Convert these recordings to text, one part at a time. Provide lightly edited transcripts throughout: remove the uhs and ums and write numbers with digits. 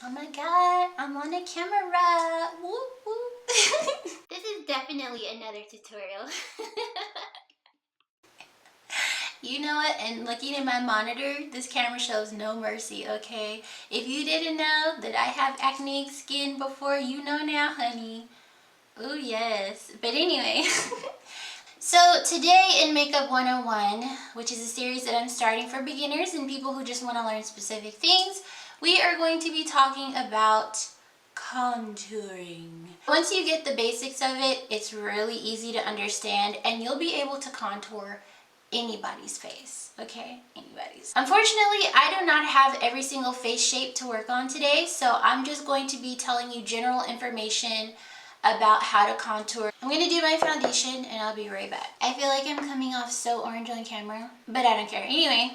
Oh my god, I'm on a camera. Whoop whoop. This is definitely another tutorial. You know what? And looking at my monitor, this camera shows no mercy, okay? If you didn't know that I have acne skin before, you know now, honey. Oh yes. But anyway. So today in Makeup 101, which is a series that I'm starting for beginners and people who just want to learn specific things, we are going to be talking about contouring. Once you get the basics of it, it's really easy to understand and you'll be able to contour anybody's face, okay? Anybody's. Unfortunately, I do not have every single face shape to work on today, so I'm just going to be telling you general information about how to contour. I'm gonna do my foundation and I'll be right back. I feel like I'm coming off so orange on camera, but I don't care. Anyway,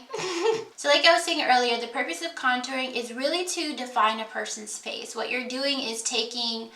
so like I was saying earlier, the purpose of contouring is really to define a person's face. What you're doing is taking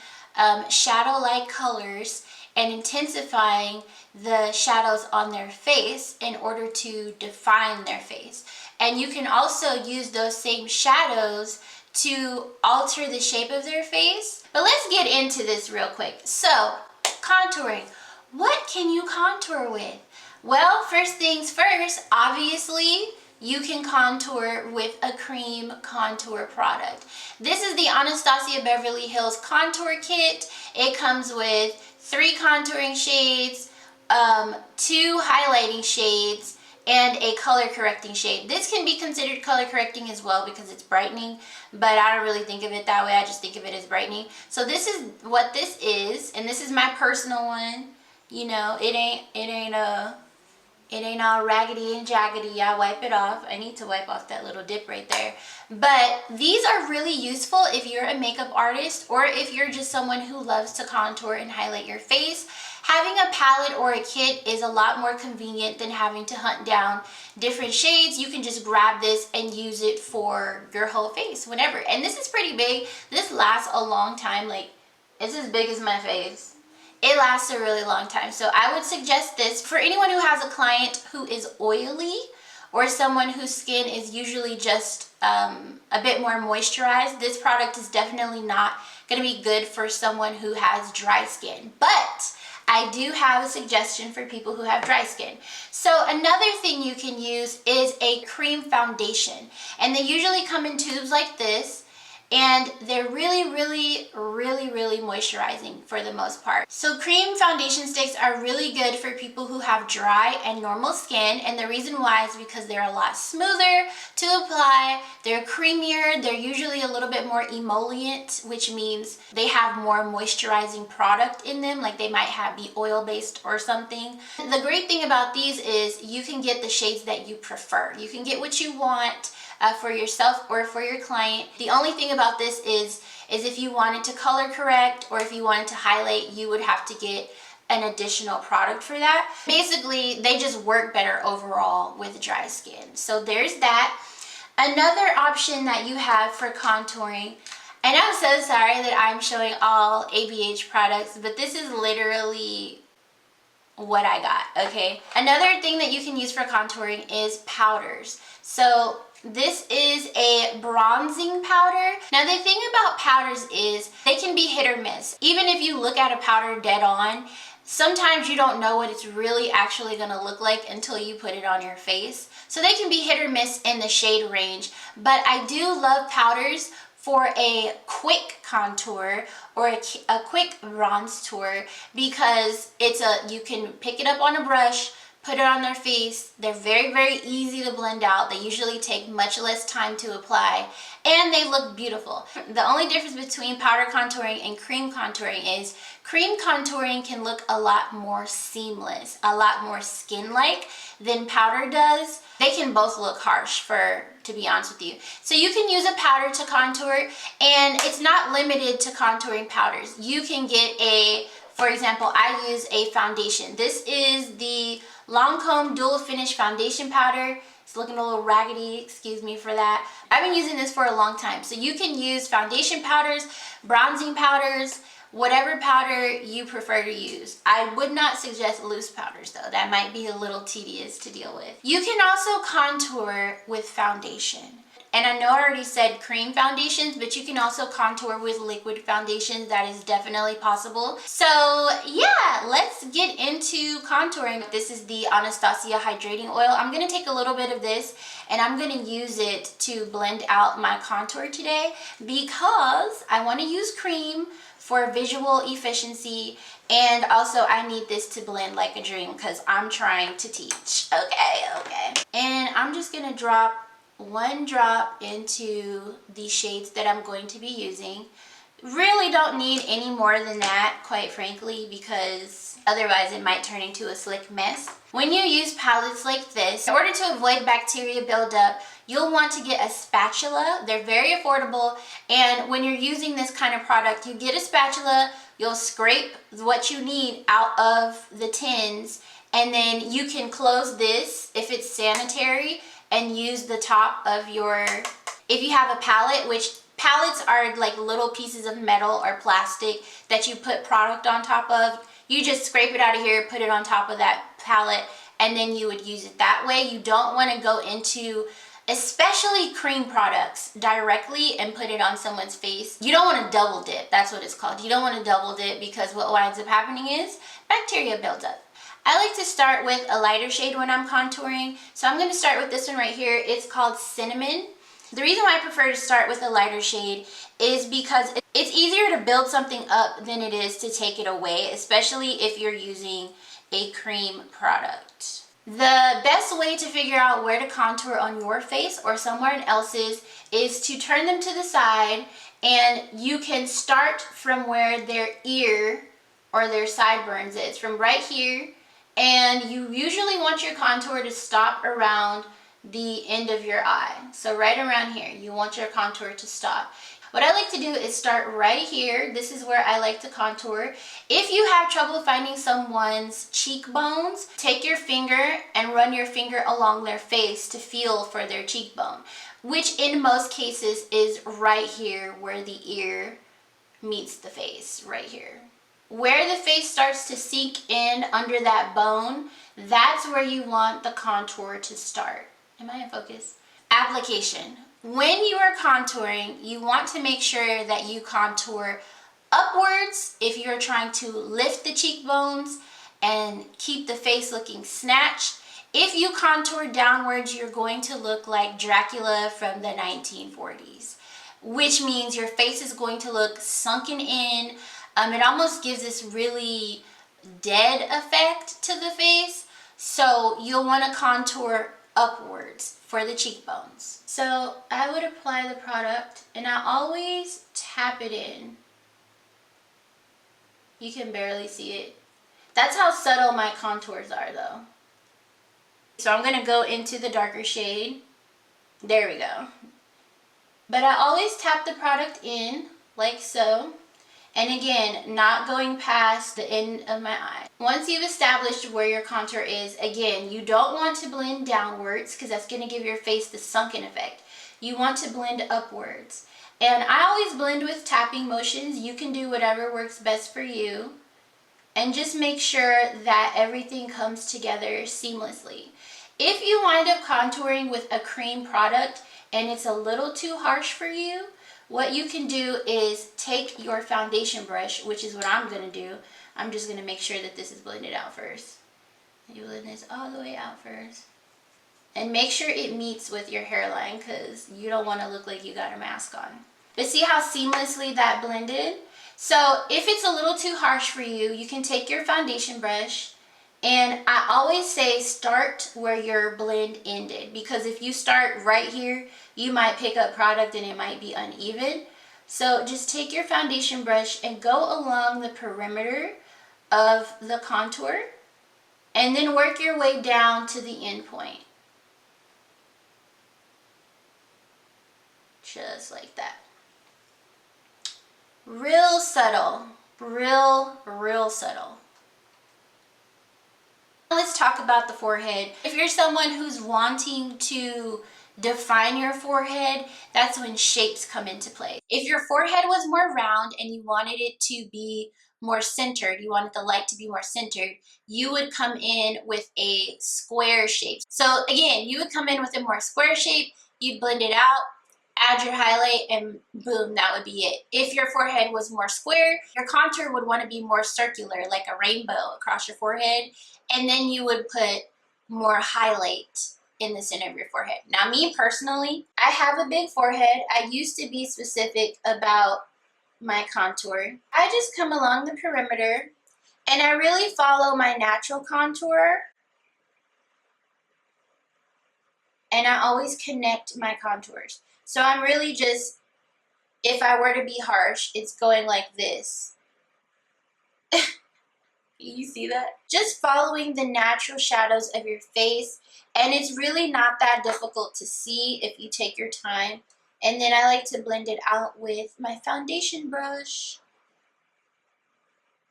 shadow-like colors and intensifying the shadows on their face in order to define their face. And you can also use those same shadows to alter the shape of their face. But let's get into this real quick. So, contouring. What can you contour with? Well, first things first, obviously, you can contour with a cream contour product. This is the Anastasia Beverly Hills Contour Kit. It comes with 3 contouring shades, 2 highlighting shades, and a color correcting shade. This can be considered color correcting as well because it's brightening, but I don't really think of it that way. I just think of it as brightening. So this is what this is, and this is my personal one. You know, it ain't all raggedy and jaggedy. I wipe it off. I need to wipe off that little dip right there. But these are really useful if you're a makeup artist or if you're just someone who loves to contour and highlight your face. Having a palette or a kit is a lot more convenient than having to hunt down different shades. You can just grab this and use it for your whole face, whenever. And this is pretty big. This lasts a long time. Like, it's as big as my face. It lasts a really long time. So I would suggest this for anyone who has a client who is oily or someone whose skin is usually just a bit more moisturized. This product is definitely not going to be good for someone who has dry skin. But I do have a suggestion for people who have dry skin. So another thing you can use is a cream foundation. And they usually come in tubes like this. And they're really moisturizing for the most part. So cream foundation sticks are really good for people who have dry and normal skin, and the reason why is because they're a lot smoother to apply, they're creamier, they're usually a little bit more emollient, which means they have more moisturizing product in them, like they might be oil-based or something. The great thing about these is you can get the shades that you prefer. You can get what you want for yourself or for your client. The only thing about this is if you wanted to color correct or if you wanted to highlight, you would have to get an additional product for that. Basically, they just work better overall with dry skin. So there's that. Another option that you have for contouring, and I'm so sorry that I'm showing all ABH products, but this is literally what I got, okay? Another thing that you can use for contouring is powders. So this is a bronzing powder. Now the thing about powders is they can be hit or miss. Even if you look at a powder dead on, sometimes you don't know what it's really actually gonna look like until you put it on your face. So they can be hit or miss in the shade range, but I do love powders for a quick contour or a quick bronze tour because you can pick it up on a brush, put it on their face. They're very easy to blend out. They usually take much less time to apply and they look beautiful. The only difference between powder contouring and cream contouring is cream contouring can look a lot more seamless, a lot more skin-like than powder does. They can both look harsh, to be honest with you. So you can use a powder to contour, and it's not limited to contouring powders. You can get for example, I use a foundation. This is the LANCOME Dual Finish Foundation Powder. It's looking a little raggedy, excuse me for that. I've been using this for a long time. So you can use foundation powders, bronzing powders, whatever powder you prefer to use. I would not suggest loose powders though. That might be a little tedious to deal with. You can also contour with foundation. And I know I already said cream foundations, but you can also contour with liquid foundations. That is definitely possible. So yeah, let's get into contouring. This is the Anastasia Hydrating Oil. I'm gonna take a little bit of this and I'm gonna use it to blend out my contour today because I wanna use cream for visual efficiency, and also I need this to blend like a dream because I'm trying to teach. Okay. And I'm just gonna drop one drop into the shades that I'm going to be using. Really don't need any more than that, quite frankly, because otherwise it might turn into a slick mess. When you use palettes like this, in order to avoid bacteria buildup, you'll want to get a spatula. They're very affordable, and when you're using this kind of product, you get a spatula, you'll scrape what you need out of the tins, and then you can close this if it's sanitary and use the top of your, if you have a palette, which palettes are like little pieces of metal or plastic that you put product on top of. You just scrape it out of here, put it on top of that palette, and then you would use it that way. You don't want to go into, especially cream products, directly and put it on someone's face. You don't want to double dip. That's what it's called. You don't want to double dip because what winds up happening is bacteria builds up. I like to start with a lighter shade when I'm contouring. So I'm going to start with this one right here. It's called Cinnamon. The reason why I prefer to start with a lighter shade is because it's easier to build something up than it is to take it away, especially if you're using a cream product. The best way to figure out where to contour on your face or someone else's is to turn them to the side, and you can start from where their ear or their sideburns is, from right here, and you usually want your contour to stop around the end of your eye. So right around here, you want your contour to stop. What I like to do is start right here. This is where I like to contour. If you have trouble finding someone's cheekbones, take your finger and run your finger along their face to feel for their cheekbone, which in most cases is right here where the ear meets the face, right here. Where the face starts to sink in under that bone, that's where you want the contour to start. Am I in focus? Application. When you are contouring, you want to make sure that you contour upwards if you're trying to lift the cheekbones and keep the face looking snatched. If you contour downwards, you're going to look like Dracula from the 1940s, which means your face is going to look sunken in. It almost gives this really dead effect to the face. So you'll want to contour upwards for the cheekbones. So I would apply the product and I always tap it in. You can barely see it. That's how subtle my contours are though. So I'm going to go into the darker shade. There we go. But I always tap the product in like so. And again, not going past the end of my eye. Once you've established where your contour is, again, you don't want to blend downwards because that's going to give your face the sunken effect. You want to blend upwards. And I always blend with tapping motions. You can do whatever works best for you. And just make sure that everything comes together seamlessly. If you wind up contouring with a cream product and it's a little too harsh for you, what you can do is take your foundation brush, which is what I'm going to do. I'm just going to make sure that this is blended out first. You blend this all the way out first. And make sure it meets with your hairline because you don't want to look like you got a mask on. But see how seamlessly that blended? So if it's a little too harsh for you, you can take your foundation brush, and I always say start where your blend ended, because if you start right here, you might pick up product and it might be uneven. So just take your foundation brush and go along the perimeter of the contour and then work your way down to the end point. Just like that. Real subtle, real subtle. Let's talk about the forehead. If you're someone who's wanting to define your forehead, that's when shapes come into play. If your forehead was more round and you wanted it to be more centered, you wanted the light to be more centered, you would come in with a square shape. So again, you would come in with a more square shape, you'd blend it out, add your highlight, and boom, that would be it. If your forehead was more square, your contour would want to be more circular, like a rainbow across your forehead, and then you would put more highlight in the center of your forehead. Now, me personally, I have a big forehead. I used to be specific about my contour. I just come along the perimeter, and I really follow my natural contour, and I always connect my contours. So I'm really just, if I were to be harsh, it's going like this. You see that? Just following the natural shadows of your face, and it's really not that difficult to see if you take your time. And then I like to blend it out with my foundation brush,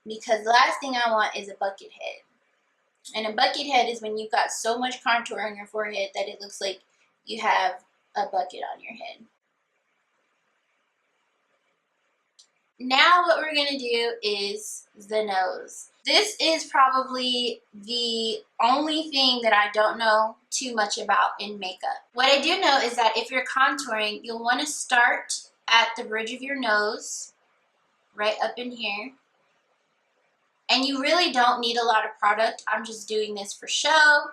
because the last thing I want is a bucket head. And a bucket head is when you've got so much contour on your forehead that it looks like you have a bucket on your head. Now what we're going to do is the nose. This is probably the only thing that I don't know too much about in makeup. What I do know is that if you're contouring, you'll want to start at the bridge of your nose, right up in here. And you really don't need a lot of product. I'm just doing this for show.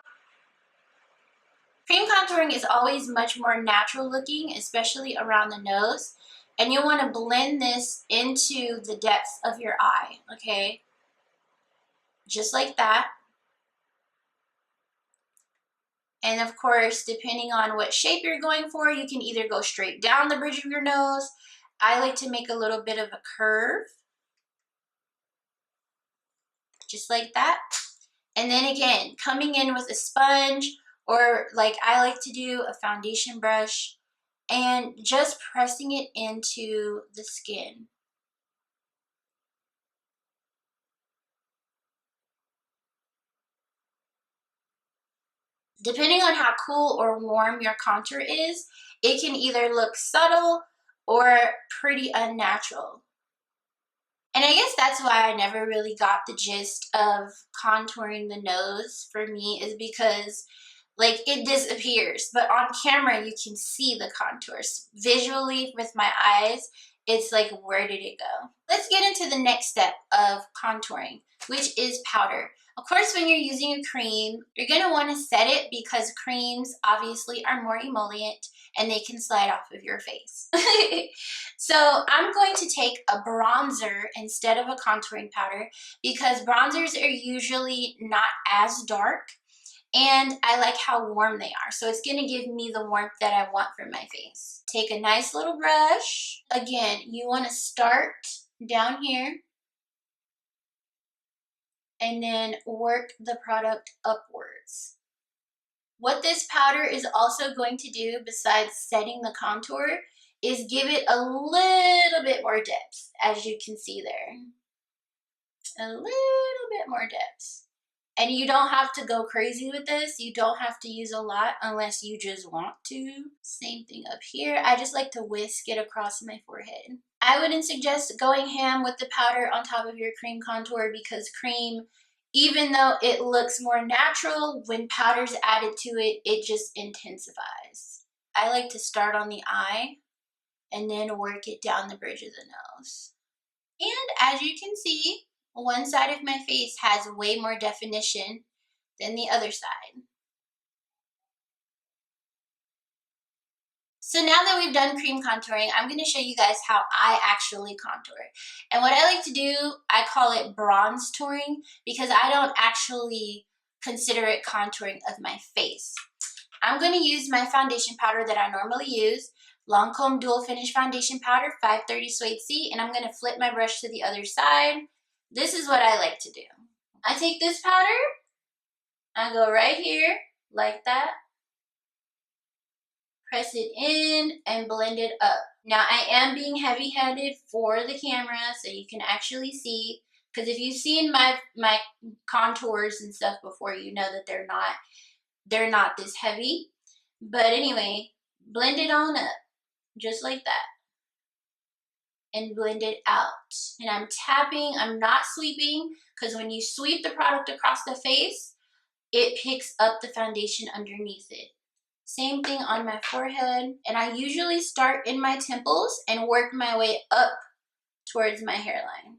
Cream contouring is always much more natural looking, especially around the nose. And you'll want to blend this into the depths of your eye, okay? Just like that. And of course, depending on what shape you're going for, you can either go straight down the bridge of your nose. I like to make a little bit of a curve. Just like that. And then again, coming in with a sponge, or like I like to do, a foundation brush, and just pressing it into the skin. Depending on how cool or warm your contour is, it can either look subtle or pretty unnatural. And I guess that's why I never really got the gist of contouring the nose for me, is because like it disappears, but on camera you can see the contours. Visually with my eyes, it's like, where did it go? Let's get into the next step of contouring, which is powder. Of course, when you're using a cream, you're gonna wanna set it, because creams obviously are more emollient and they can slide off of your face. So I'm going to take a bronzer instead of a contouring powder, because bronzers are usually not as dark, and I like how warm they are. So it's gonna give me the warmth that I want for my face. Take a nice little brush. Again, you wanna start down here and then work the product upwards. What this powder is also going to do, besides setting the contour, is give it a little bit more depth, as you can see there. A little bit more depth. And you don't have to go crazy with this. You don't have to use a lot unless you just want to. Same thing up here. I just like to whisk it across my forehead. I wouldn't suggest going ham with the powder on top of your cream contour, because cream, even though it looks more natural, when powder's added to it, it just intensifies. I like to start on the eye and then work it down the bridge of the nose. And as you can see, one side of my face has way more definition than the other side. So now that we've done cream contouring, I'm going to show you guys how I actually contour. And what I like to do, I call it bronze touring, because I don't actually consider it contouring of my face. I'm going to use my foundation powder that I normally use, LANCOME Dual Finish Foundation Powder 530 Suede C, and I'm going to flip my brush to the other side. This is what I like to do. I take this powder, I go right here, like that, press it in, and blend it up. Now, I am being heavy-handed for the camera so you can actually see, because if you've seen my contours and stuff before, you know that they're not this heavy. But anyway, blend it on up, just like that. And blend it out. And I'm tapping, I'm not sweeping, because when you sweep the product across the face, it picks up the foundation underneath it. Same thing on my forehead. And I usually start in my temples and work my way up towards my hairline.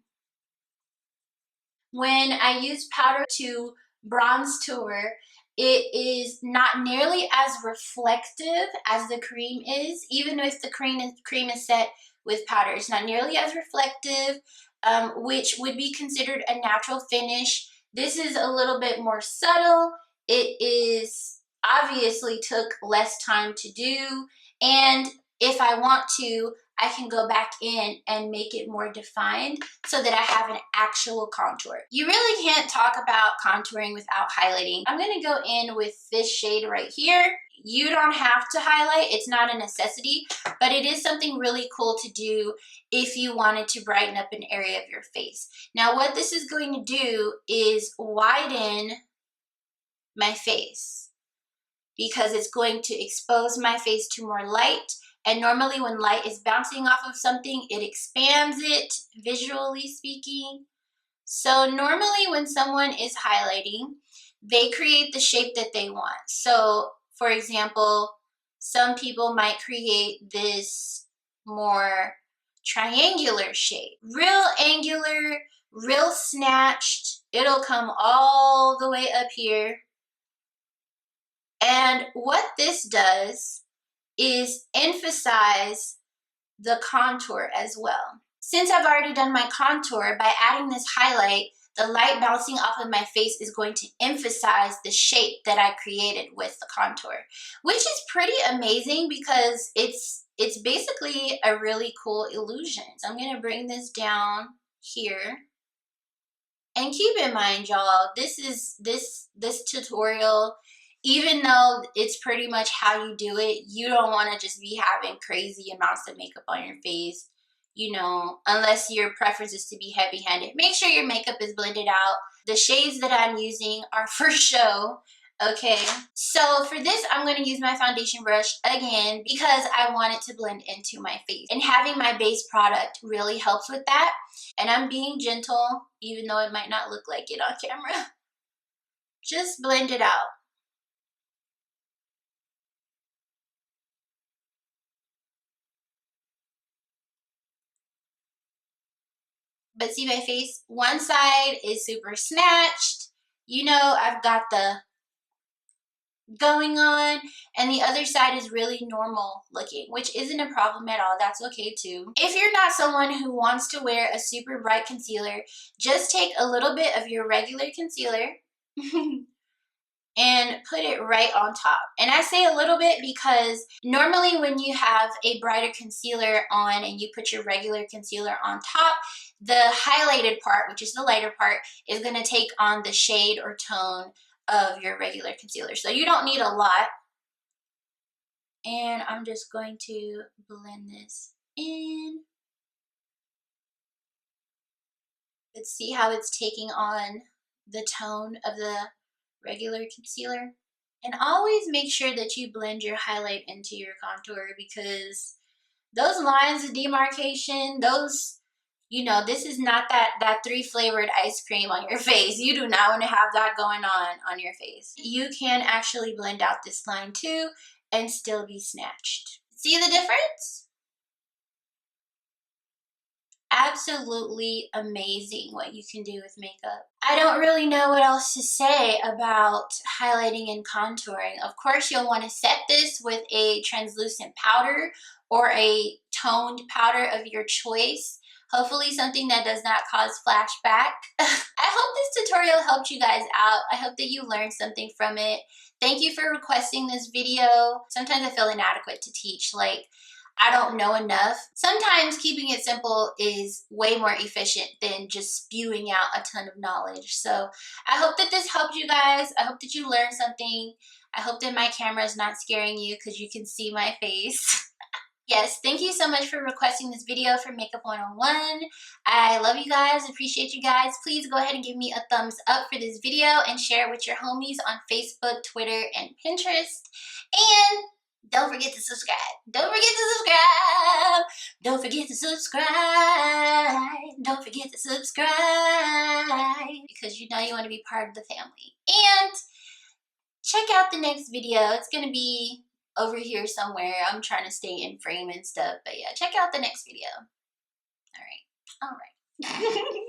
When I use powder to bronze tour, it is not nearly as reflective as the cream is, even if the cream is set with powder. It's not nearly as reflective, which would be considered a natural finish. This is a little bit more subtle. It is obviously took less time to do, and if I want to, I can go back in and make it more defined so that I have an actual contour. You really can't talk about contouring without highlighting. I'm gonna go in with this shade right here. You don't have to highlight, it's not a necessity, but it is something really cool to do if you wanted to brighten up an area of your face. Now what this is going to do is widen my face, because it's going to expose my face to more light. And normally when light is bouncing off of something, it expands it, visually speaking. So normally when someone is highlighting, they create the shape that they want. So for example, some people might create this more triangular shape. Real angular, real snatched. It'll come all the way up here. And what this does is emphasize the contour as well. Since I've already done my contour, by adding this highlight, the light bouncing off of my face is going to emphasize the shape that I created with the contour, which is pretty amazing because it's basically a really cool illusion. So I'm gonna bring this down here. And keep in mind, y'all, this tutorial, even though it's pretty much how you do it, you don't want to just be having crazy amounts of makeup on your face, you know, unless your preference is to be heavy-handed. Make sure your makeup is blended out. The shades that I'm using are for show, okay? So for this, I'm going to use my foundation brush again because I want it to blend into my face. And having my base product really helps with that. And I'm being gentle, even though it might not look like it on camera. Just blend it out. But see my face? One side is super snatched. You know, I've got the going on, and the other side is really normal looking, which isn't a problem at all. That's okay too. If you're not someone who wants to wear a super bright concealer, just take a little bit of your regular concealer and put it right on top. And I say a little bit because normally when you have a brighter concealer on and you put your regular concealer on top, the highlighted part, which is the lighter part, is going to take on the shade or tone of your regular concealer. So you don't need a lot. And I'm just going to blend this in. Let's see how it's taking on the tone of the regular concealer. And always make sure that you blend your highlight into your contour, because those lines of demarcation, those, you know, this is not that 3 flavored ice cream on your face. You do not want to have that going on your face. You can actually blend out this line too and still be snatched. See the difference? Absolutely amazing what you can do with makeup. I don't really know what else to say about highlighting and contouring. Of course, you'll want to set this with a translucent powder or a toned powder of your choice. Hopefully something that does not cause flashback. I hope this tutorial helped you guys out. I hope that you learned something from it. Thank you for requesting this video. Sometimes I feel inadequate to teach, like I don't know enough. Sometimes keeping it simple is way more efficient than just spewing out a ton of knowledge. So I hope that this helped you guys. I hope that you learned something. I hope that my camera is not scaring you because you can see my face. Yes, thank you so much for requesting this video for Makeup 101. I love you guys, appreciate you guys. Please go ahead and give me a thumbs up for this video and share it with your homies on Facebook, Twitter, and Pinterest. And don't forget to subscribe. Don't forget to subscribe. Don't forget to subscribe. Don't forget to subscribe. Because you know you want to be part of the family. And check out the next video. It's going to be over here somewhere. I'm trying to stay in frame and stuff. But yeah, check out the next video. All right.